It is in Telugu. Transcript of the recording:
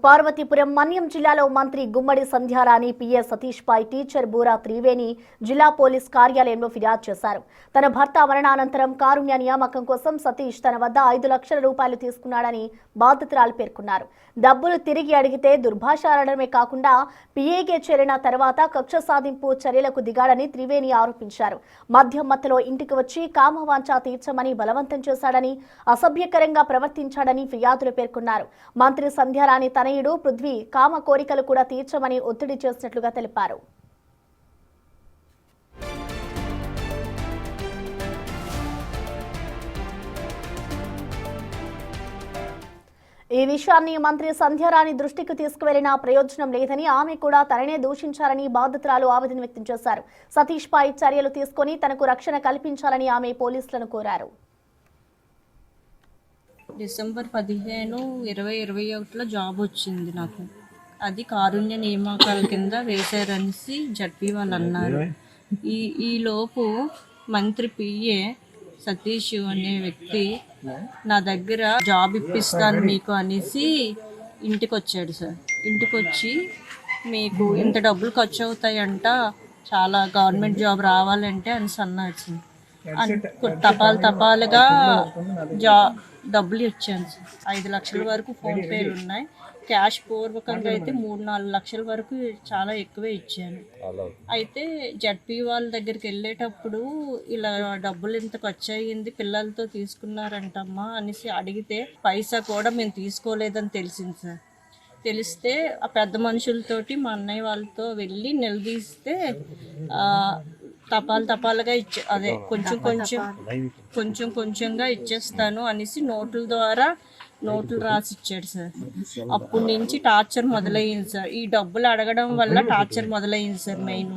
పార్వతీపురం మన్యం జిల్లాలో మంత్రి గుమ్మడి సంధ్యారాణి పిఏ సతీష్ పై టీచర్ బూరా త్రివేణి జిల్లా పోలీస్ కార్యాలయంలో ఫిర్యాదు చేశారు. తన భర్త మరణానంతరం కారుణ్య నియామకం కోసం సతీష్ తన వద్ద 5 లక్షల రూపాయలు తీసుకున్నాడని బాధితురాలు పేర్కొన్నారు. డబ్బులు తిరిగి అడిగితే దుర్భాషలాడమే కాకుండా పిఏకే చేరిన తర్వాత కక్ష సాధింపు చర్యలకు దిగాడని త్రివేణి ఆరోపించారు. మద్యం మత్తులో ఇంటికి వచ్చి కామవాంఛ తీర్చమని బలవంతం చేశాడని, అసభ్యకరంగా ప్రవర్తించాడని ఫిర్యాదులు పేర్కొన్నారు. మంత్రి సంధ్యారాణి తనయుడు పృథ్వీ కామ కోరికలు కూడా తీర్చమని ఒత్తిడి చేసినట్లుగా తెలిపారు. ఈ విషయాన్ని మంత్రి సంధ్యారాణి దృష్టికి తీసుకువెళ్లినా ప్రయోజనం లేదని, ఆమె కూడా తననే దూషించారని బాధితురాలు ఆవేదన వ్యక్తం చేశారు. సతీష్ పై చర్యలు తీసుకుని తనకు రక్షణ కల్పించాలని ఆమె పోలీసులను కోరారు. డిసెంబర్ 15, 2021లో జాబ్ వచ్చింది నాకు. అది కారుణ్య నియామకాల కింద వేశారనేసి జడ్పీ వాళ్ళు అన్నారు. ఈ లోపు మంత్రి పిఏ సతీష్ అనే వ్యక్తి నా దగ్గర జాబ్ ఇప్పిస్తాను మీకు అనేసి ఇంటికి వచ్చాడు సార్. ఇంటికి వచ్చి మీకు ఇంత డబ్బులు ఖర్చు అవుతాయంట, చాలా గవర్నమెంట్ జాబ్ రావాలంటే అని అన్నాడు సార్. తపాలుగా డబ్బులు ఇచ్చాను సార్. 5 లక్షల వరకు ఫోన్పేలు ఉన్నాయి. క్యాష్ పూర్వకంగా అయితే 3-4 లక్షల వరకు చాలా ఎక్కువే ఇచ్చాను. అయితే జడ్పీ వాళ్ళ దగ్గరికి వెళ్ళేటప్పుడు ఇలా డబ్బులు ఇంత ఖర్చు అయ్యింది, పిల్లలతో తీసుకున్నారంటమ్మా అనేసి అడిగితే పైసా కూడా మేము తీసుకోలేదని తెలిసింది సార్. తెలిస్తే ఆ పెద్ద మనుషులతోటి మా అన్నయ్య వాళ్ళతో వెళ్ళి నిలదీస్తే తపాలుగా అదే కొంచెంగా ఇచ్చేస్తాను అనేసి నోట్లు రాసి ఇచ్చాడు సార్. అప్పటి నుంచి టార్చర్ మొదలయ్యింది సార్. ఈ డబ్బులు అడగడం వల్ల టార్చర్ మొదలయ్యింది సార్. మెయిన్